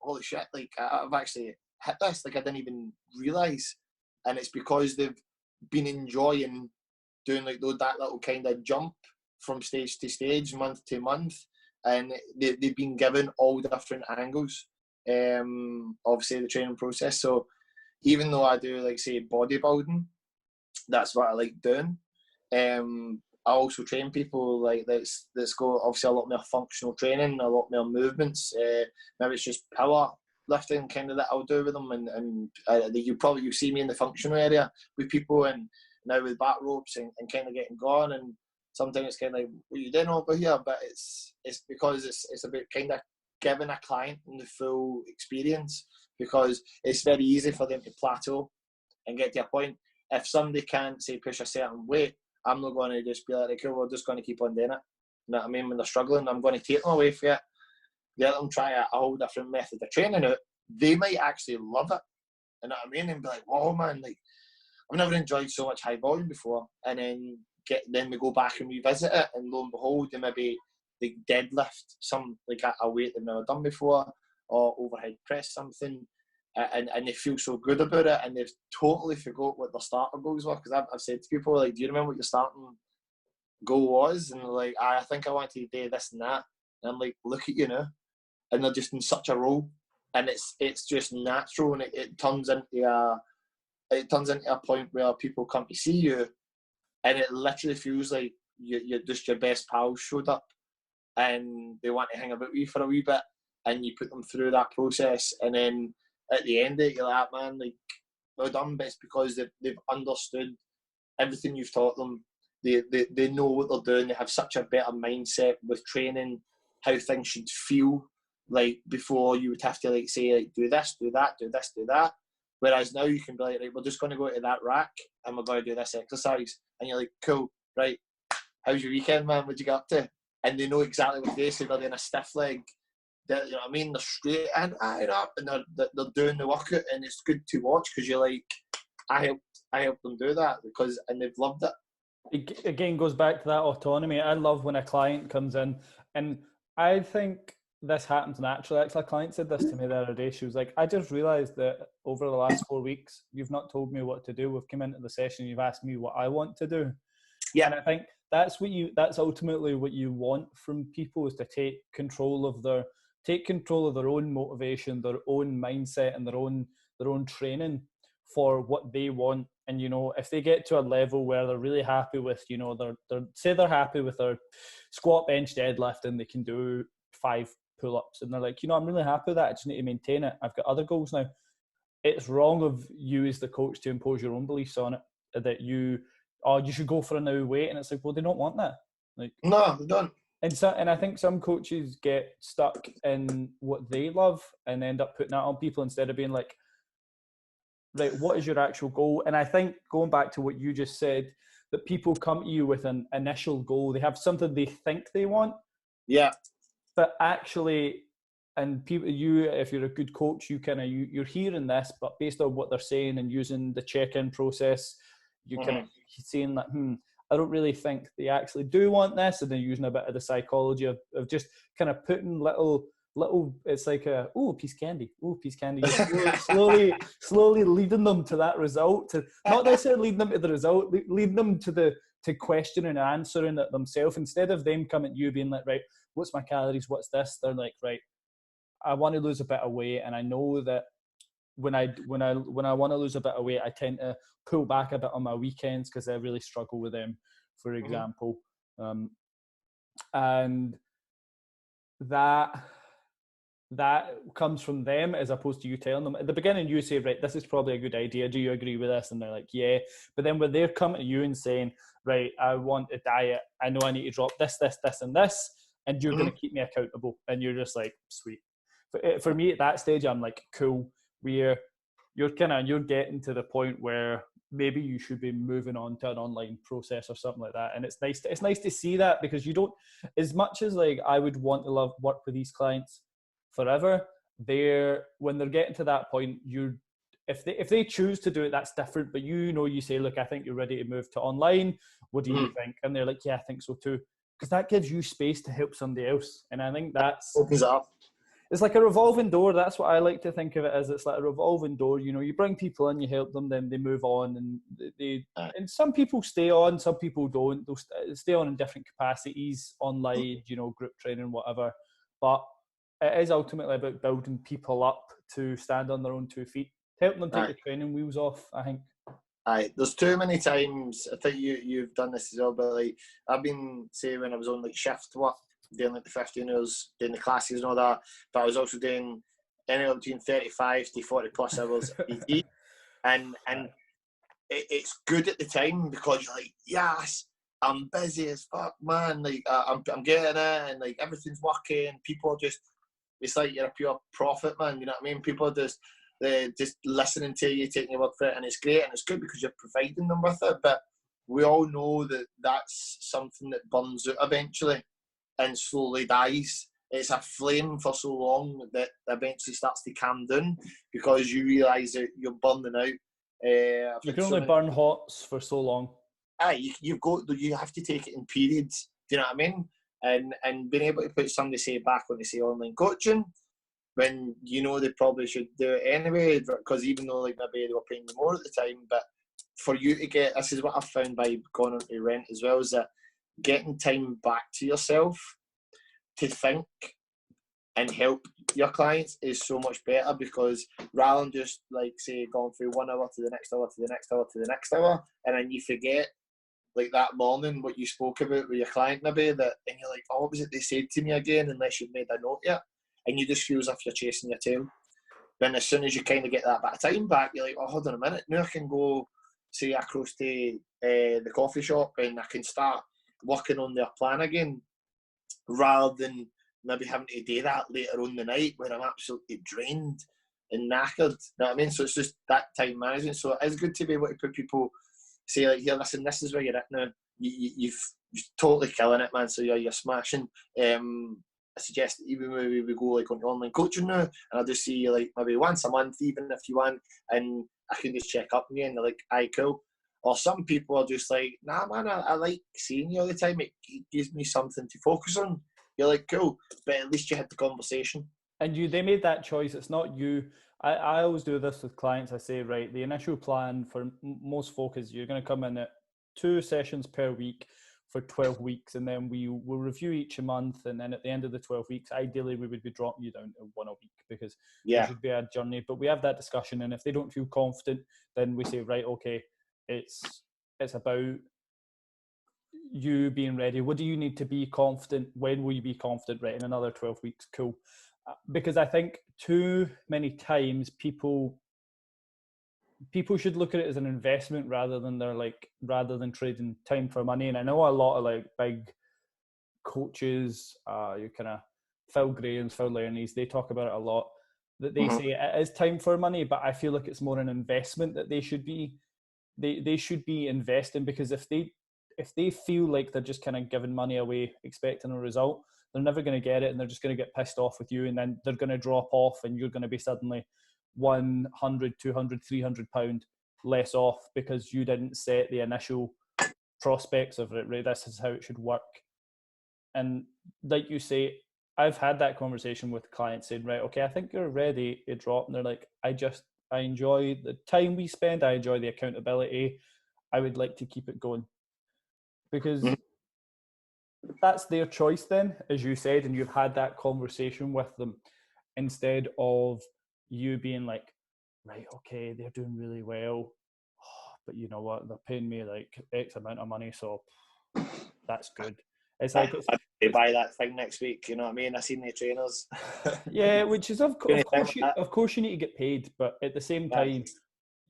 holy shit, I've actually hit this. I didn't even realise. And it's because they've been enjoying doing that little kind of jump from stage to stage, month to month, and they've been given all different angles. Obviously the training process. So even though I do say bodybuilding, that's what I like doing. I also train people let's go obviously a lot more functional training, a lot more movements. Maybe it's just power lifting kind of that I'll do with them, and you see me in the functional area with people, and now with back ropes and kind of getting gone, and sometimes it's kind of what are you doing over here? But it's because it's about kind of giving a client the full experience, because it's very easy for them to plateau and get to a point. If somebody can't, say, push a certain weight, I'm not going to just be like, okay, we're just going to keep on doing it. You know what I mean? When they're struggling, I'm going to take them away from it, let them try a whole different method of training out. They might actually love it. You know what I mean? And be like, whoa, man, I've never enjoyed so much high volume before. And then we go back and revisit it, and lo and behold, they deadlift some a weight they've never done before, or overhead press something, and they feel so good about it, and they've totally forgot what their starter goals were. Because I've said to people, do you remember what your starting goal was? And they're like, I think I wanted to do this and that. And I'm like, look at you now. And they're just in such a role, and it's just natural, and it turns into it turns into a point where people come to see you, and it literally feels like you're just your best pal showed up, and they want to hang about with you for a wee bit, and you put them through that process, and then at the end of it, you're like, man, like, well done, but it's because they've understood everything you've taught them. They know what they're doing. They have such a better mindset with training, how things should feel. Like before, you would have to like say, like, do this, do that, do this, do that. Whereas now you can be like, right, we're just going to go to that rack and we're going to do this exercise. And you're like, cool, right, how's your weekend, man? What'd you get up to? And they know exactly what they say. They're doing a stiff leg. You know what I mean? They're straight and up, and they're doing the workout, and it's good to watch because you're like, I helped them do that and they've loved it. It again goes back to that autonomy. I love when a client comes in, and I think this happens naturally. Actually, a client said this to me the other day. She was like, I just realised that over the last 4 weeks, you've not told me what to do. We've come into the session, you've asked me what I want to do. Yeah. And I think that's ultimately what you want from people, is to take control of their own motivation, their own mindset, and their own training for what they want. And, you know, if they get to a level where they're really happy with, you know, they're happy with their squat, bench, deadlift, and they can do 5 pull-ups, and they're like, you know, I'm really happy with that, I just need to maintain it, I've got other goals now. It's wrong of you as the coach to impose your own beliefs on it, that you should go for a new weight, and it's like, well, they don't want that. Like, no, they don't. And I think some coaches get stuck in what they love and end up putting that on people instead of being like, right, what is your actual goal? And I think, going back to what you just said, that people come to you with an initial goal. They have something they think they want. Yeah. But actually, and people, if you're a good coach, you're hearing this, but based on what they're saying and using the check-in process, you kind of saying that, I don't really think they actually do want this, and then using a bit of the psychology of just kind of putting little. It's like piece of candy. You're slowly leading them to that result. To not necessarily leading them to the result, leading them to questioning and answering it themselves, instead of them coming to you being like, right, what's my calories? What's this? They're like, right, I want to lose a bit of weight, and I know that when I want to lose a bit of weight, I tend to pull back a bit on my weekends because I really struggle with them, for example, and that comes from them as opposed to you telling them. At the beginning, you say, right, this is probably a good idea. Do you agree with this? And they're like, yeah. But then when they're coming to you and saying, right, I want a diet, I know I need to drop this, and this, and you're going to keep me accountable. And you're just like, sweet. For me, at that stage, I'm like, cool. You're getting to the point where maybe you should be moving on to an online process or something like that. And it's nice to see that, because you don't, as much as like I would want to work with these clients forever, when they're getting to that point, if they choose to do it, that's different. But you say, look, I think you're ready to move to online. What do you think? And they're like, yeah, I think so too, because that gives you space to help somebody else. And I think that's opens up. It's like a revolving door. That's what I like to think of it as. It's like a revolving door. You know, you bring people in, you help them, then they move on, and and some people stay on, some people don't. They'll stay on in different capacities, online, you know, group training, whatever. But it is ultimately about building people up to stand on their own 2 feet, helping them take the training wheels off, I think. There's too many times, I think you've done this as well, but like I've been, say, when I was on like shift work, doing like the 15 hours, doing the classes and all that, but I was also doing anywhere between 35 to 40 plus hours a week. And it's good at the time because you're like, yes, I'm busy as fuck, man. Like I'm getting it, and like everything's working. People are just, it's like you're a pure prophet, man. You know what I mean? People are just listening to you, taking your word for it, and it's great, and it's good because you're providing them with it. But we all know that that's something that burns out eventually and slowly dies. It's a flame for so long that eventually starts to calm down because you realise that you're burning out. You can only burn hots for so long. You have to take it in periods. Do you know what I mean? And being able to put somebody, say, back on, say, online coaching, when you know they probably should do it anyway, because even though like maybe they were paying you more at the time, but for you to get, this is what I've found by going on to rent as well, is that getting time back to yourself to think and help your clients is so much better, because rather than just like say going through 1 hour to the next hour to the next hour to the next hour, and then you forget like that morning what you spoke about with your client maybe, that, and you're like, oh, what was it they said to me again, unless you've made a note yet, and you just feel as if you're chasing your tail. Then as soon as you kind of get that bit of time back, you're like, oh, hold on a minute, now I can go say across to the coffee shop and I can start working on their plan again, rather than maybe having to do that later on the night when I'm absolutely drained and knackered. You know what I mean? So it's just that time management. So it is good to be able to put people, say like, here, listen, this is where you're at now. You're totally killing it, man. So you're smashing. I suggest even maybe we go like on online coaching now, and I'll just see you like maybe once a month, even if you want, and I can just check up on you, and they're like, aye, cool. Or some people are just like, nah, man, I like seeing you all the time. It gives me something to focus on. You're like, cool, but at least you had the conversation. And they made that choice. It's not you. I always do this with clients. I say, right, the initial plan for most folk is you're going to come in at 2 sessions per week for 12 weeks, and then we will review each a month, and then at the end of the 12 weeks, ideally we would be dropping you down to 1 a week, because there should be a journey. But we have that discussion, and if they don't feel confident, then we say, right, okay, it's about you being ready. What do you need to be confident? When will you be confident? Right, in another 12 weeks, cool. Because I think too many times people should look at it as an investment rather than trading time for money. And I know a lot of like big coaches, you kind of Phil Graham's, Phil Learney's, they talk about it a lot, that they say it is time for money, but I feel like it's more an investment that they should be investing, because if they feel like they're just kind of giving money away expecting a result, they're never going to get it, and they're just going to get pissed off with you, and then they're going to drop off, and you're going to be suddenly 100, 200, 300 pound less off because you didn't set the initial prospects of it, right? This is how it should work. And like you say, I've had that conversation with clients saying, right, okay, I think you're ready to drop. And they're like, I enjoy the time we spend. I enjoy the accountability. I would like to keep it going. Because that's their choice then, as you said, and you've had that conversation with them, instead of you being like, right, okay, they're doing really well, but you know what, they're paying me like X amount of money, so that's good. It's like they buy that thing next week, you know what I mean? I seen the trainers. Yeah, which is of course you need to get paid, but at the same time,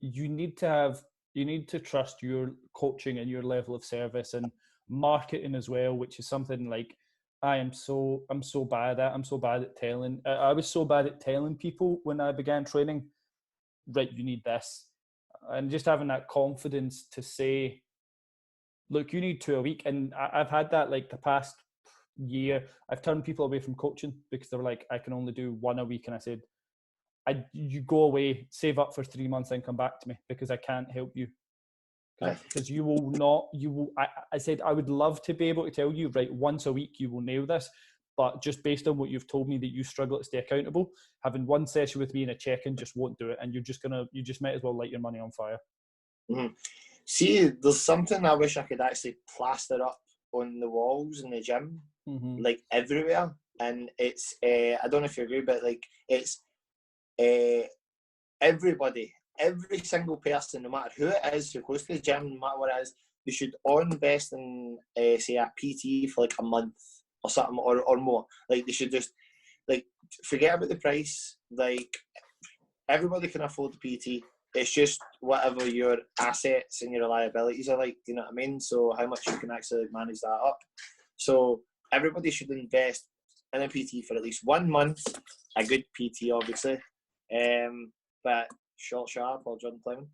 you need to trust your coaching and your level of service and marketing as well, which is something like I'm so bad at. I'm so bad at telling. I was so bad at telling people when I began training, right, you need this, and just having that confidence to say, look, you need 2 a week. And I've had that like the past year. I've turned people away from coaching because they were like, I can only do 1 a week, and I said, you go away, save up for 3 months, and come back to me, because I can't help you. Because you will not, I said, I would love to be able to tell you, right, once a week you will nail this, but just based on what you've told me that you struggle to stay accountable, having 1 session with me and a check-in just won't do it, and you just might as well light your money on fire. Mm-hmm. See, there's something I wish I could actually plaster up on the walls in the gym, like everywhere, and it's, I don't know if you agree, but like it's everybody, every single person, no matter who it is, who goes to the gym, no matter what it is, they should all invest in, say, a PT for like a month or something, or more. Like, they should just, like, forget about the price. Like, everybody can afford the PT. It's just whatever your assets and your liabilities are like, you know what I mean? So how much you can actually manage that up. So everybody should invest in a PT for at least 1 month, a good PT, obviously. But short sharp or John Clement.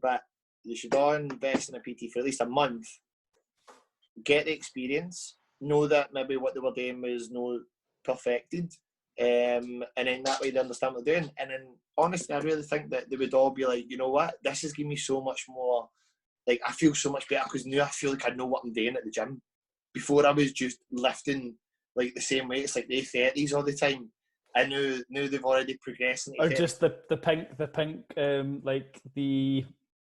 But you should all invest in a PT for at least a month, get the experience, know that maybe what they were doing was not perfected, and then that way they understand what they're doing. And then honestly, I really think that they would all be like, you know what, this has given me so much more, like, I feel so much better because now I feel like I know what I'm doing at the gym. Before I was just lifting like the same weights, like the 30s all the time. I knew they've already progressed. Or just the pink, like the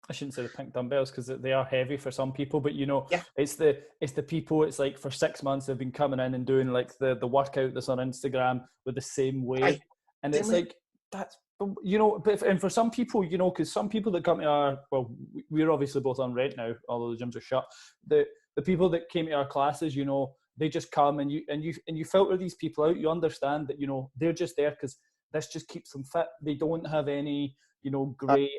I shouldn't say the pink dumbbells because they are heavy for some people, but you know, Yeah. it's the people. It's like for 6 months they've been coming in and doing like the workout that's on Instagram with the same weight, and it's like that's, you know. But and for some people, you know, because some people that come to our, well, we're obviously both on rent now, although the gyms are shut. The people that came to our classes, you know, they just come and you filter these people out. You understand that, you know, they're just there because this just keeps them fit. They don't have any, you know, great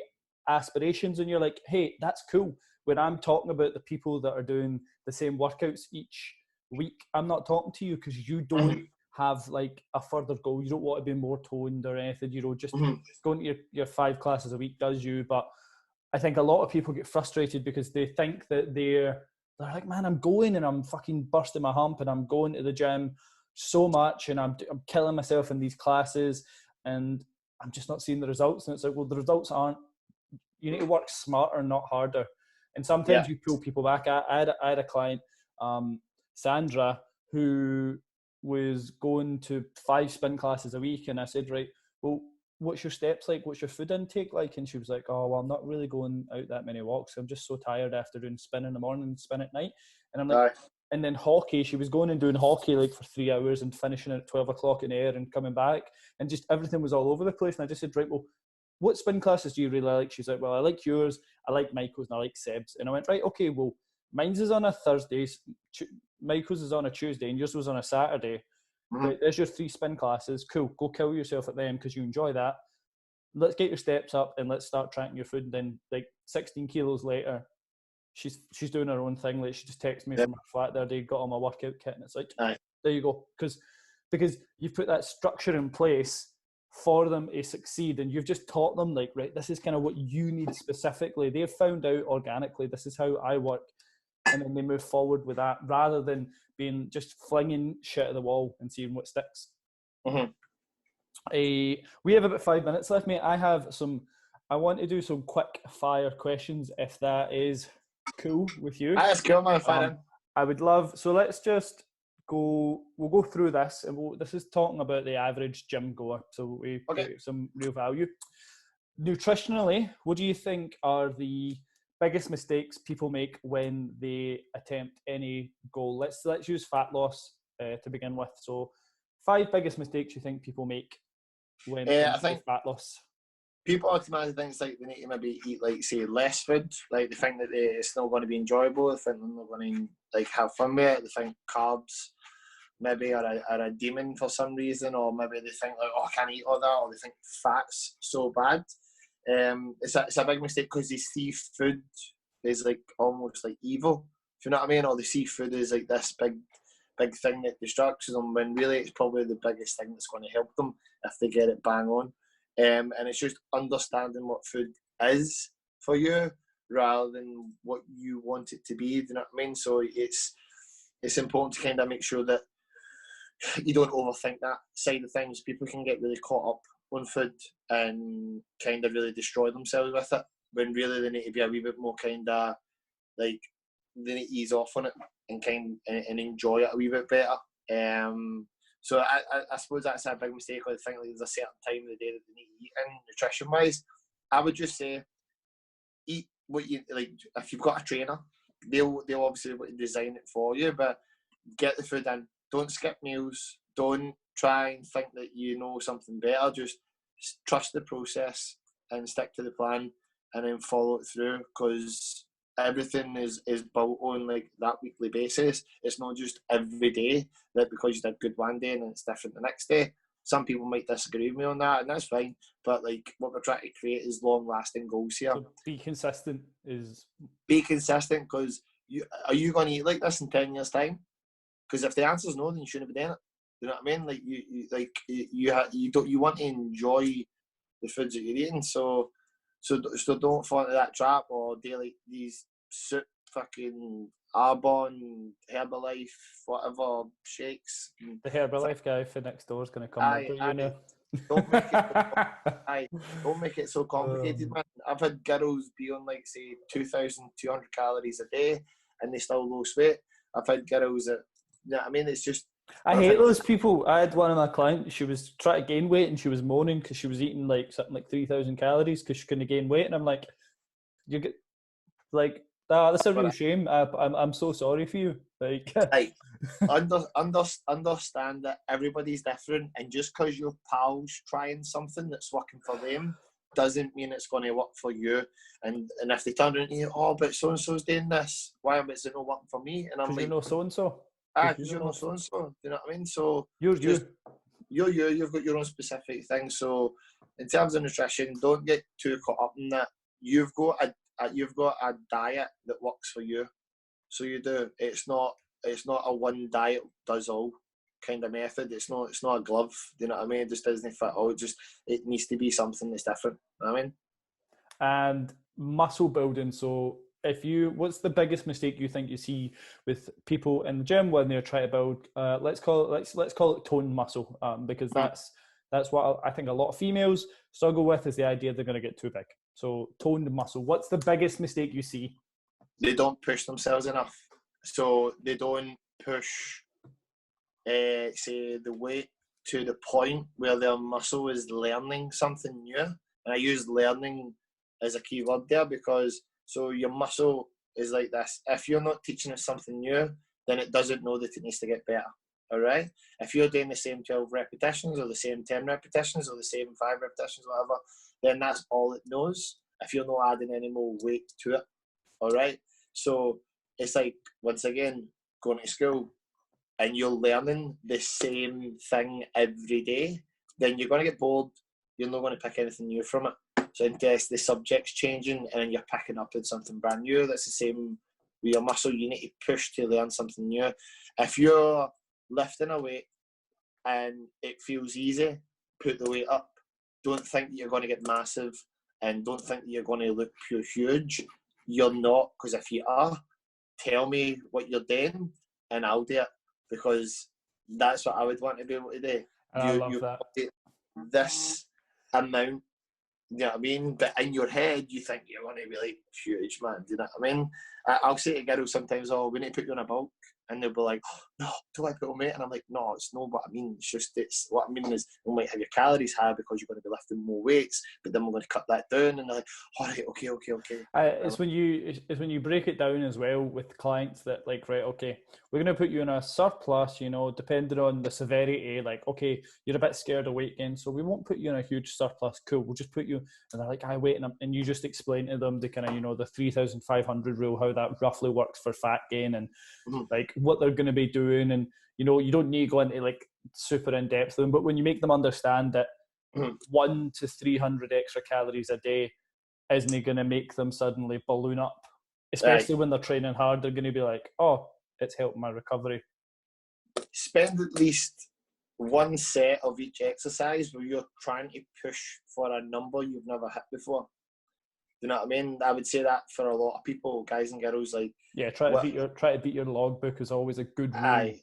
aspirations, and you're like, hey, that's cool. When I'm talking about the people that are doing the same workouts each week, I'm not talking to you because you don't have like a further goal. You don't want to be more toned or anything, you know, just going to your 5 classes a week does you. But I think a lot of people get frustrated because they think that they're like, man, I'm going and I'm fucking bursting my hump and I'm going to the gym so much and I'm killing myself in these classes and I'm just not seeing the results. And it's like, well, the results aren't, you need to work smarter, not harder. And sometimes you pull people back. I had a client, Sandra, who was going to 5 spin classes a week. And I said, right, well, what's your steps like? What's your food intake like? And she was like, oh, well, I'm not really going out that many walks. I'm just so tired after doing spin in the morning and spin at night. And I'm like, and then hockey, she was going and doing hockey like for 3 hours and finishing at 12 o'clock in the air and coming back. And just everything was all over the place. And I just said, right, well, what spin classes do you really like? She's like, well, I like yours, I like Michael's, and I like Seb's. And I went, right, okay, well, mine's is on a Thursday, Michael's is on a Tuesday, and yours was on a Saturday. Right, there's your 3 spin classes. Cool, go kill yourself at them because you enjoy that. Let's get your steps up and let's start tracking your food. And then, like 16 kilos later, she's doing her own thing. Like she just texted me from her flat the other day, got on my workout kit, and it's like, there you go, because you've put that structure in place for them to succeed, and you've just taught them, like, right, this is kind of what you need specifically. They've found out organically, this is how I work, and then they move forward with that rather than being just flinging shit at the wall and seeing what sticks. We have about 5 minutes left, mate. I want to do some quick fire questions if that is cool with you. That's cool, man. Fine. I would love, so let's just we'll go through this, and this is talking about the average gym goer, so we get some real value. Nutritionally, what do you think are the biggest mistakes people make when they attempt any goal? Let's use fat loss to begin with. So 5 biggest mistakes you think people make when I think fat loss. People automatically think it's like they need to maybe eat, like, say, less food. Like they think that it's not going to be enjoyable. They think they're not going to like have fun with it. They think carbs maybe are a demon for some reason, or maybe they think like, oh, I can't eat all that, or they think fat's so bad. It's a big mistake because they see food is like almost like evil. If you know what I mean, or they see food as like this big thing that distracts them, when really it's probably the biggest thing that's going to help them if they get it bang on. And it's just understanding what food is for you rather than what you want it to be. Do you know what I mean? So it's important to kind of make sure that you don't overthink that side of things. People can get really caught up on food and kind of really destroy themselves with it, when really they need to be a wee bit more kind of like, they need to ease off on it and and enjoy it a wee bit better. So I suppose that's a big mistake. I think like there's a certain time of the day that they need to eat in, nutrition wise. I would just say eat what you like. If you've got a trainer, they'll obviously design it for you, but get the food in. Don't skip meals. Don't try and think that you know something better. Just trust the process and stick to the plan, and then follow it through, because everything is built on like that weekly basis. It's not just every day that because you did good one day and it's different the next day. Some people might disagree with me on that, and that's fine. But like what we're trying to create is long-lasting goals here. So be consistent, because are you going to eat like this in 10 years' time? Because if the answer is no, then you shouldn't be doing it. You know what I mean? You want to enjoy the foods that you're eating. So don't fall into that trap or do like these fucking Arbonne, Herbalife, whatever shakes. The Herbalife guy for next door is going to come over you now. Don't make it so complicated, man. I've had girls be on like say 2,200 calories a day and they still lose weight. I've had girls that, you know what I mean? It's just, I hate those people. I had one of my clients, she was trying to gain weight and she was moaning because she was eating like something like 3,000 calories because she couldn't gain weight. And I'm like, you get like that's a But real shame. I'm so sorry for you. Like, I understand that everybody's different, and just because your pal's trying something that's working for them doesn't mean it's going to work for you. And if they turn around to you, oh, but so and so's doing this, why is it not working for me? And I'm because like, you know so and so. because you're not so and so. Do you know what I mean? So You're just you. you're you. You've got your own specific thing. So in terms of nutrition, don't get too caught up in that. You've got a diet that works for you. So you do. It's not a one diet does all kind of method. It's not a glove. Do you know what I mean? It just doesn't fit all. It needs to be something that's different. You know what I mean? And muscle building. So what's the biggest mistake you think you see with people in the gym when they're trying to build? Let's call it toned muscle, because that's what I think a lot of females struggle with, is the idea they're going to get too big. So toned muscle. What's the biggest mistake you see? They don't push themselves enough. So they don't push, say, the weight to the point where their muscle is learning something new. And I use learning as a key word there, because so your muscle is like this. If you're not teaching it something new, then it doesn't know that it needs to get better. All right? If you're doing the same 12 repetitions or the same 10 repetitions or the same 5 repetitions, whatever, then that's all it knows if you're not adding any more weight to it. All right? So it's like, once again, going to school and you're learning the same thing every day, then you're going to get bored. You're not going to pick anything new from it. So unless the subject's changing and you're picking up on something brand new, that's the same with your muscle. You need to push to learn something new. If you're lifting a weight and it feels easy, put the weight up. Don't think that you're going to get massive, and don't think that you're going to look pure huge. You're not, because if you are, tell me what you're doing and I'll do it, because that's what I would want to be able to do. And I love that. This amount, you know what I mean? But in your head, you think you're going to be like huge, man. Do you know what I mean? I'll say to girls sometimes, oh, we need to put you on a bulk. And they'll be like, oh, no, do I put on weight? And I'm like, no, it's not what I mean. It's what I mean is we might have your calories high because you're going to be lifting more weights, but then we're going to cut that down. And they're like, all right, okay. It's when you break it down as well with clients that, like, right, okay, we're going to put you in a surplus, depending on the severity. Like, okay, you're a bit scared of weight gain, so we won't put you in a huge surplus. Cool, we'll just put you. And they're like, I wait, and you just explain to them the kind of the 3,500 rule, how that roughly works for fat gain, and like what they're going to be doing. And you don't need to go into like super in depth with them, but when you make them understand that 1 to 300 extra calories a day isn't going to make them suddenly balloon up, especially when they're training hard, they're going to be like, oh, it's helping my recovery. Spend at least one set of each exercise where you're trying to push for a number you've never hit before. You know what I mean? I would say that for a lot of people, guys and girls. Like, try to beat your logbook is always a good rule. Aye,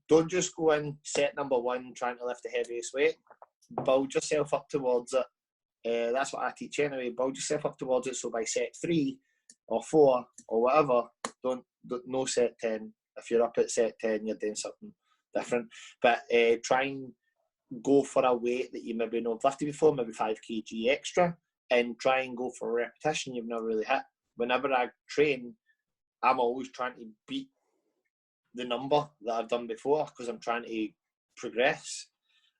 don't just go in set number 1 trying to lift the heaviest weight. Build yourself up towards it. That's what I teach anyway. Build yourself up towards it. So by set 3 or 4 or whatever, don't no set 10. If you're up at set 10, you're doing something different. But try and go for a weight that you maybe not lifted before, maybe 5 kg extra, and try and go for a repetition you've never really hit. Whenever I train, I'm always trying to beat the number that I've done before, because I'm trying to progress.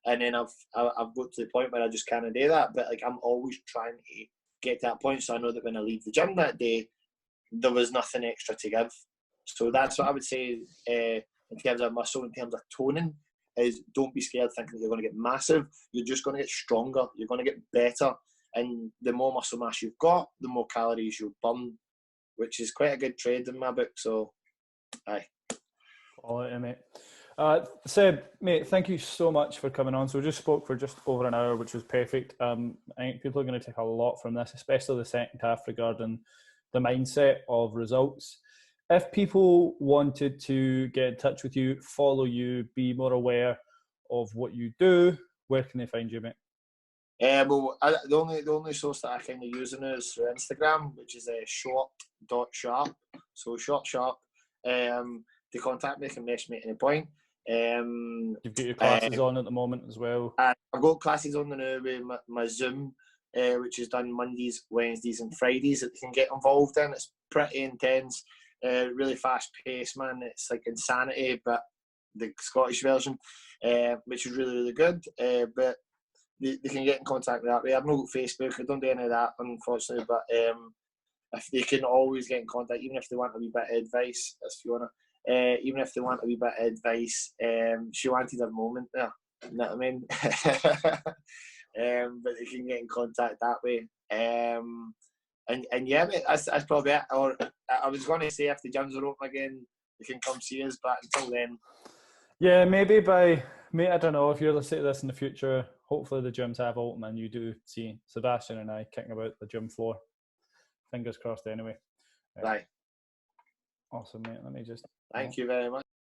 And then I've got to the point where I just can't do that. But like, I'm always trying to get to that point, so I know that when I leave the gym that day, there was nothing extra to give. So that's what I would say in terms of muscle, in terms of toning, is don't be scared thinking that you're going to get massive. You're just going to get stronger. You're going to get better. And the more muscle mass you've got, the more calories you'll burn, which is quite a good trade in my book. So, aye. Quality, mate. Seb, mate, thank you so much for coming on. So we just spoke for just over an hour, which was perfect. I think people are going to take a lot from this, especially the second half regarding the mindset of results. If people wanted to get in touch with you, follow you, be more aware of what you do, where can they find you, mate? The only source that I kind of use is through Instagram, which is short.sharp. So short sharp. To contact me, can message me at any point. You've got your classes on at the moment as well. I've got classes on the now with my Zoom. which is done Mondays, Wednesdays and Fridays that they can get involved in. It's pretty intense, really fast paced, man. It's like Insanity, but the Scottish version, which is really, really good. But they can get in contact with that way. I've not got Facebook, I don't do any of that, unfortunately, but if they can always get in contact, even if they want a wee bit of advice, as Fiona, even if they want a wee bit of advice, she wanted a moment there, you know what I mean? But they can get in contact that way. And yeah, mate, that's probably it. Or I was going to say if the gyms are open again, they can come see us, but until then. Yeah, maybe mate, I don't know, if you're listening to this in the future, hopefully the gyms have open and you do see Sebastian and I kicking about the gym floor. Fingers crossed anyway. Right. Awesome, mate. Let me just... Thank you very much.